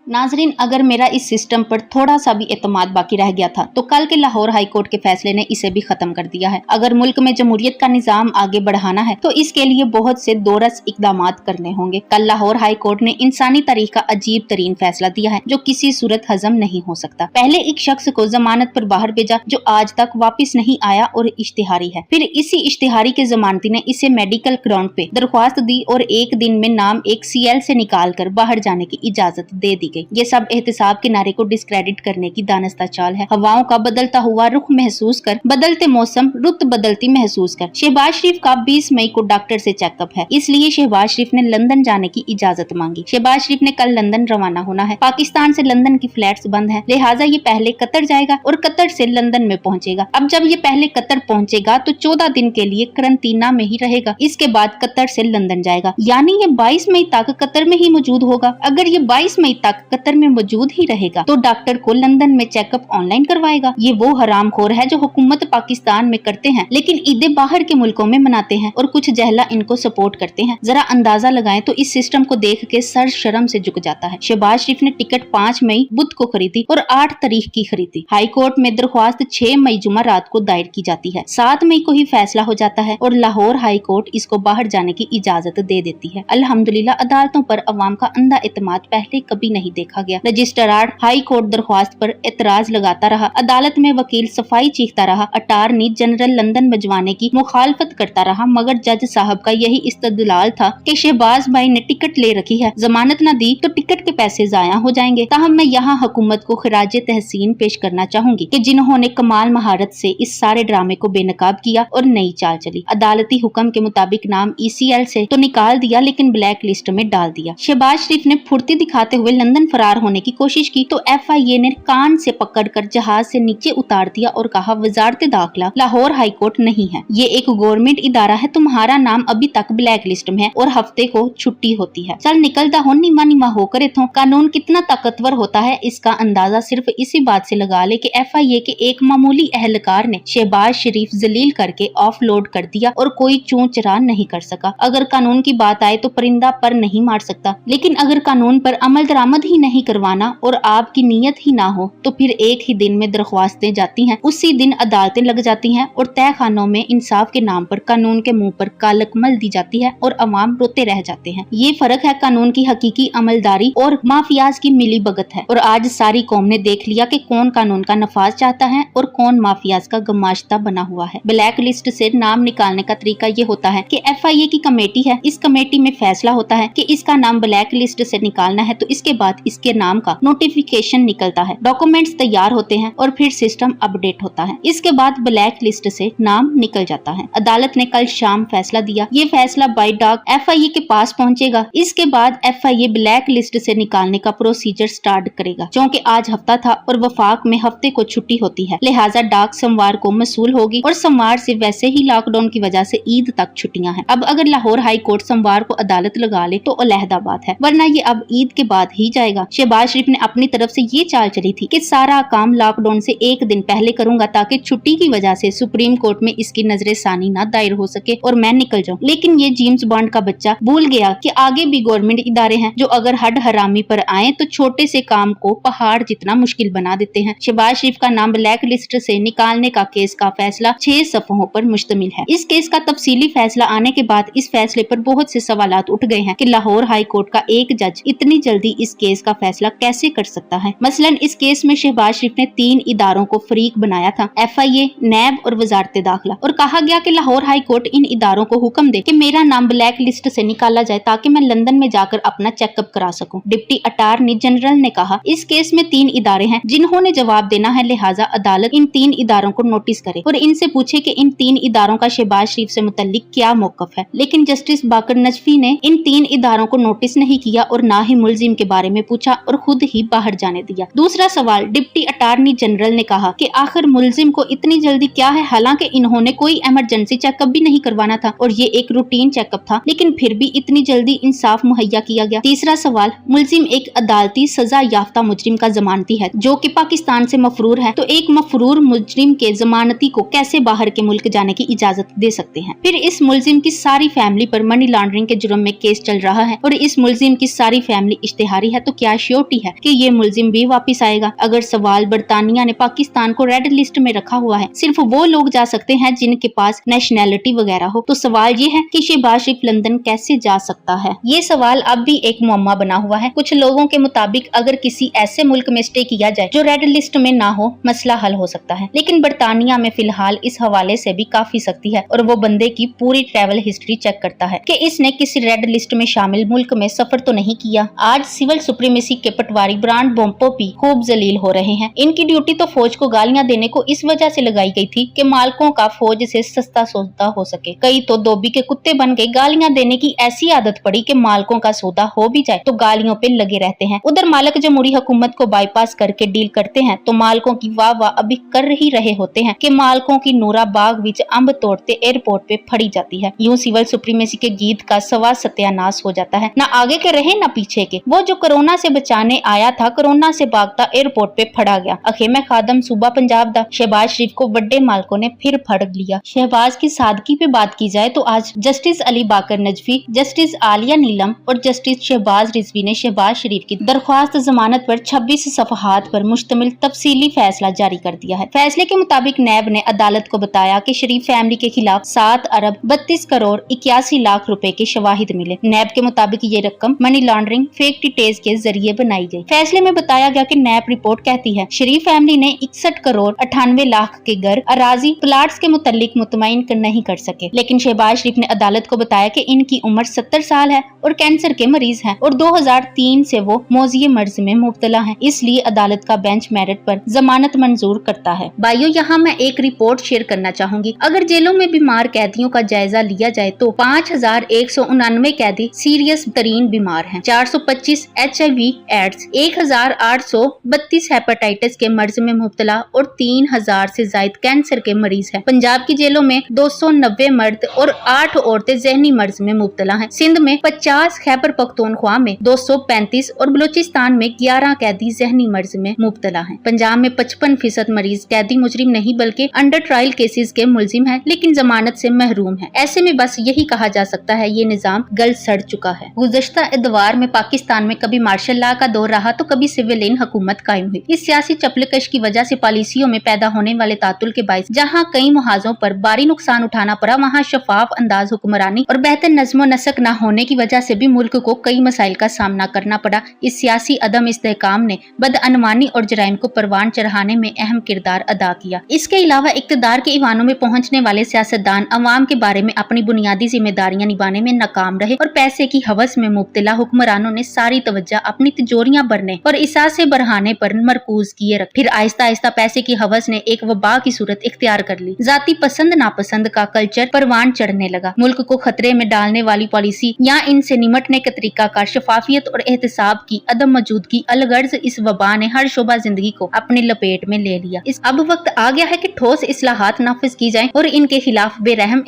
नाजरीन, अगर मेरा इस सिस्टम पर थोड़ा सा भी एतमाद बाकी रह गया था तो कल के लाहौर हाई कोर्ट के फैसले ने इसे भी खत्म कर दिया है। अगर मुल्क में जमहूरियत का निजाम आगे बढ़ाना है तो इसके लिए बहुत से दोरस इकदाम करने होंगे। कल लाहौर हाई कोर्ट ने इंसानी तारीख का अजीब तरीन फैसला दिया है जो किसी सूरत हजम नहीं हो सकता। पहले एक शख्स को जमानत पर बाहर भेजा जो आज तक वापिस नहीं आया और इश्तिहारी है। फिर इसी इश्तिहारी के जमानती ने इसे मेडिकल ग्राउंड पे दरख्वास्त दी और एक दिन में नाम एक CL से निकाल कर बाहर जाने की इजाजत दे दी गई। ये सब एहतिसाब के नारे को डिस्क्रेडिट करने की दानस्ता चाल है। हवाओं का बदलता हुआ रुख महसूस कर, बदलते मौसम रुत बदलती महसूस कर। शहबाज शरीफ का 20 मई को डॉक्टर से चेकअप है, इसलिए शहबाज शरीफ ने लंदन जाने की इजाजत मांगी। शहबाज शरीफ ने कल लंदन रवाना होना है। पाकिस्तान से लंदन की फ्लाइट्स बंद है, लिहाजा ये पहले कतर जाएगा और कतर से लंदन में पहुंचेगा। अब जब ये पहले कतर पहुंचेगा तो 14 दिन के लिए करंटीना में ही रहेगा। इसके बाद कतर से लंदन जाएगा, यानी ये 22 मई तक कतर में ही मौजूद होगा। अगर ये 22 मई तक कतर में मौजूद ही रहेगा तो डॉक्टर को लंदन में चेकअप ऑनलाइन करवाएगा। ये वो हरामखोर है जो हुकूमत पाकिस्तान में करते हैं लेकिन ईदें बाहर के मुल्कों में मनाते हैं और कुछ जहला इनको सपोर्ट करते हैं। जरा अंदाजा लगाएं तो इस सिस्टम को देख के सर शर्म से झुक जाता है। शहबाज शरीफ ने टिकट 5 मई बुध को खरीदी और 8 तारीख की खरीदी। हाई कोर्ट में दरख्वास्त 6 मई जुमा रात को दायर की जाती है। 7 मई को ही फैसला हो जाता है और लाहौर हाई कोर्ट इसको बाहर जाने की इजाजत दे देती है। अल्हम्दुलिल्लाह, अदालतों पर अवाम का अंधा एतमाद पहले कभी नहीं देखा गया। रजिस्ट्रार हाई कोर्ट दरख्वास्त पर एतराज लगाता रहा, अदालत में वकील सफाई चीखता रहा, अटार्नी जनरल लंदन भिजवाने की मुखालफत करता रहा, मगर जज साहब का यही इस्तदलाल था कि शहबाज भाई ने टिकट ले रखी है, जमानत न दी तो टिकट के पैसे जाया हो जाएंगे। ताहम मैं यहाँ हुकूमत को खिराजे तहसीन पेश करना चाहूंगी कि जिन्होंने कमाल महारत से इस सारे ड्रामे को बेनकाब किया और नई चाल चली। अदालती हुक्म के मुताबिक नाम ECL से तो निकाल दिया लेकिन ब्लैक लिस्ट में डाल दिया। शहबाज शरीफ ने फुर्ती दिखाते हुए लंदन फरार होने की कोशिश की तो FIA ने कान से पकड़कर जहाज से नीचे उतार दिया और कहा, वजारत दाखिला लाहौर हाई कोर्ट नहीं है, ये एक गवर्नमेंट इदारा है, तुम्हारा नाम अभी तक ब्लैक लिस्ट में है और हफ्ते को छुट्टी होती है। चल निकलता हो, नीमा नीमा होकर इथों। कानून कितना ताकतवर होता है इसका अंदाजा सिर्फ इसी बात से लगा ले कि FIA के एक मामूली एहलकार ने शहबाज शरीफ जलील करके ऑफलोड कर दिया और कोई चूं चरा नहीं कर सका। अगर कानून की बात आए तो परिंदा पर नहीं मार सकता, लेकिन अगर कानून पर अमल दरामद ही नहीं करवाना और आपकी नीयत ही ना हो तो फिर एक ही दिन में दरख्वास्तें जाती हैं, उसी दिन अदालतें लग जाती हैं और तय खानों में इंसाफ के नाम पर कानून के मुंह पर कालक मल दी जाती है और अवाम रोते रह जाते हैं। ये फर्क है कानून की हकीकी अमलदारी और माफियाज की मिली भगत है। और आज सारी कौम ने देख लिया कि कौन कानून का नफाज चाहता है और कौन माफियाज का गमाश्ता बना हुआ है। ब्लैक लिस्ट से नाम निकालने का तरीका ये होता है कि FIA की कमेटी है, इस कमेटी में फैसला होता है कि इसका नाम ब्लैक लिस्ट से निकालना है तो इसके बाद इसके नाम का नोटिफिकेशन निकलता है, डॉक्यूमेंट्स तैयार होते हैं और फिर सिस्टम अपडेट होता है। इसके बाद ब्लैक लिस्ट से नाम निकल जाता है। अदालत ने कल शाम फैसला दिया। ये फैसला बाय डाक FIA के पास पहुंचेगा। इसके बाद FIA ब्लैक लिस्ट से निकालने का प्रोसीजर स्टार्ट करेगा। क्योंकि आज हफ्ता था और वफाक में हफ्ते को छुट्टी होती है, लिहाजा डाक सोमवार को मसूल होगी और सोमवार से वैसे ही लॉकडाउन की वजह से ईद तक छुट्टियां हैं। अब अगर लाहौर हाई कोर्ट सोमवार को अदालत लगा ले तो अलहदा बात है, वरना ये अब ईद के बाद ही जाएगा। शहबाज शरीफ ने अपनी तरफ से ये चाल चली थी कि सारा काम लॉकडाउन से एक दिन पहले करूंगा ताकि छुट्टी की वजह से सुप्रीम कोर्ट में इसकी नजरे सानी ना दायर हो सके और मैं निकल जाऊं। लेकिन ये जेम्स बॉन्ड का बच्चा भूल गया कि आगे भी गवर्नमेंट इदारे हैं जो अगर हड हरामी पर आए तो छोटे से काम को पहाड़ जितना मुश्किल बना देते हैं। शहबाज शरीफ का नाम ब्लैक लिस्ट से निकालने का केस का फैसला 6 सफ़ों पर मुश्तमिल है। इस केस का तफसीली फैसला आने के बाद इस फैसले पर बहुत से सवालात उठ गए हैं कि लाहौर हाई कोर्ट का एक जज इतनी जल्दी इस केस का फैसला कैसे कर सकता है। मसलन इस केस में शहबाज शरीफ ने 3 इदारों को फरीक बनाया था, FIA, नैब और वजारत दाखिला, और कहा गया कि लाहौर हाई कोर्ट इन इदारों को हुक्म दे कि मेरा नाम ब्लैक लिस्ट से निकाला जाए ताकि मैं लंदन में जाकर अपना चेकअप करा सकूं। डिप्टी अटार्नी जनरल ने कहा, इस केस में 3 इदारे हैं जिन्होंने जवाब देना है, लिहाजा अदालत इन 3 इदारों को नोटिस करे और इनसे पूछे कि इन 3 इदारों का शहबाज शरीफ से मुतल्लिक क्या मौकफ है। लेकिन जस्टिस बाकर नजफी ने इन 3 इदारों को नोटिस नहीं किया और ना ही मुलजिम के बारे में पूछा और खुद ही बाहर जाने दिया। दूसरा सवाल, डिप्टी अटार्नी जनरल ने कहा कि आखिर मुलजिम को इतनी जल्दी क्या है, हालांकि इन्होंने कोई इमरजेंसी चेकअप भी नहीं करवाना था और ये एक रूटीन चेकअप था, लेकिन फिर भी इतनी जल्दी इंसाफ मुहैया किया गया। तीसरा सवाल, मुलजिम एक अदालती सजा याफ्ता मुजरिम का जमानती है जो कि पाकिस्तान से मफरूर है, तो एक मफरूर मुजरिम के जमानती को कैसे बाहर के मुल्क जाने की इजाजत दे सकते हैं। फिर इस मुलजिम की सारी फैमिली पर मनी लॉन्ड्रिंग के जुर्म में केस चल रहा है और इस मुलजिम की सारी फैमिली इश्तिहारी है, तो क्या श्योरिटी है कि ये मुलजिम भी वापस आएगा? अगर सवाल बरतानिया ने पाकिस्तान को रेड लिस्ट में रखा हुआ है, सिर्फ वो लोग जा सकते हैं जिनके पास नेशनैलिटी वगैरह हो, तो सवाल ये है कि शहबाज शरीफ लंदन कैसे जा सकता है? ये सवाल अब भी एक मुअम्मा बना हुआ है। कुछ लोगों के मुताबिक अगर किसी ऐसे मुल्क में स्टे किया जाए जो रेड लिस्ट में ना हो, मसला हल हो सकता है, लेकिन बरतानिया में फिलहाल इस हवाले से भी काफी सख्ती है और वो बंदे की पूरी ट्रैवल हिस्ट्री चेक करता है कि इसने किसी रेड लिस्ट में शामिल मुल्क में सफर तो नहीं किया। आज सिविल सुप्रीमेसी के पटवारी ब्रांड बोम्पो भी खूब जलील हो रहे हैं। इनकी ड्यूटी तो फौज को गालियां देने को इस वजह से लगाई गई थी कि मालकों का फौज से सस्ता सौदा हो सके। कई तो धोबी के कुत्ते बन गए, गालियां देने की ऐसी आदत पड़ी कि मालकों का सौदा हो भी जाए तो गालियों पे लगे रहते हैं। उधर मालिक जमहूरी हुकूमत को बाईपास करके डील करते हैं तो मालकों की वाह वाह अभी कर ही रहे होते हैं कि मालकों की नूरा बाग विच अंब तोड़ते एयरपोर्ट पे फड़ी जाती है। यूं सिविल सुप्रीमेसी के गीत का सवा सत्यानाश हो जाता है, ना आगे के रहे ना पीछे के। वो जो कोरोना से बचाने आया था, कोरोना से भागता एयरपोर्ट पे फड़ा गया। अखेमे खादम सूबा पंजाब दा शहबाज शरीफ को बड़े मालकों ने फिर फड़ लिया। शहबाज की सादगी पे बात की जाए तो आज जस्टिस अली बाकर नजफी, जस्टिस आलिया नीलम और जस्टिस शहबाज रिजवी ने शहबाज शरीफ की दरख्वास्त जमानत पर 26 सफहात पर मुश्तमिल तफसीली फैसला जारी कर दिया है। फैसले के मुताबिक नैब ने अदालत को बताया कि शरीफ फैमिली के खिलाफ 7 अरब 32 करोड़ 81 लाख रुपए के शवाहिद मिले। नैब के मुताबिक ये रकम मनी लॉन्ड्रिंग, फेक डिटेल्स के जरिए बनाई गई। फैसले में बताया गया कि नैब रिपोर्ट कहती है शरीफ फैमिली ने 61 करोड़ 98 लाख के घर, अराजी, प्लाट्स के मुतल्लिक मुतमईन नहीं कर सके, लेकिन शहबाज शरीफ ने अदालत को बताया कि इनकी उम्र 70 साल है और कैंसर के मरीज हैं और 2003 से वो मौजिए मर्ज में मुब्तला हैं, इसलिए अदालत का बेंच मेरिट पर जमानत मंजूर करता है। भाइयों, यहाँ मैं एक रिपोर्ट शेयर करना चाहूंगी। अगर जेलों में बीमार कैदियों का जायजा लिया जाए तो 5189 कैदी सीरियस तरीन बीमार हैं, 425 HIV एड्स, 1832 हेपेटाइटिस के मर्ज में मुब्तला और 3000 से ज्यादा कैंसर के मरीज हैं। पंजाब की जेलों में 290 मर्द और 8 औरतें जहनी मर्ज में मुब्तला हैं। सिंध में 50, खैबर पख्तूनख्वा में 235 और बलूचिस्तान में 11 कैदी जहनी मर्ज में मुब्तला हैं। पंजाब में 55% मरीज कैदी मुजरिम नहीं बल्कि अंडर ट्रायल केसेस के मुलजिम हैं, लेकिन जमानत से महरूम है। ऐसे में बस यही कहा जा सकता है ये निजाम गल सड़ चुका है। गुज़श्ता इतवार में पाकिस्तान में कभी मार्शल लॉ का दौर रहा तो कभी सिविलियन हुकूमत कायम हुई। इस सियासी चपलकश की वजह से पॉलिसियों में पैदा होने वाले तातुल के बायस जहाँ कई मुहाजों पर भारी नुकसान उठाना पड़ा, वहाँ शफाफ अंदाज हुक्मरानी और बेहतर नज़्म नस्क न होने की वजह से भी मुल्क को कई मसाइल का सामना करना पड़ा। इस सियासी अदम इस्तेहकाम ने बदअनवानी और जराइम को परवान चढ़ाने में अहम किरदार अदा किया। इसके अलावा इक्तदार के ईवानों में पहुंचने वाले सियासतदान अवाम के बारे में अपनी बुनियादी जिम्मेदारियां निभाने में नाकाम रहे और पैसे की हवस में मुब्तला हुक्मरानों ने सारी तवज्जो अपनी तिजोरियां भरने और इसासे बढ़ाने पर मरकूज किए रख। फिर आहिस्ता आहिस्ता पैसे की हवस ने एक वबा की सूरत इख्तियार कर ली। जाती पसंद नापसंद का कल्चर परवान चढ़ने लगा। मुल्क को खतरे में डालने वाली पॉलिसी या इनसे निमटने का तरीकाकार, शफाफियत और एहतसाब की अदम मौजूदगी, अलगर्ज इस वबा ने हर शोबा जिंदगी को अपने लपेट में ले लिया। अब वक्त आ गया है कि ठोस इस्लाहात नाफिज की जाएं और इनके खिलाफ बेरहम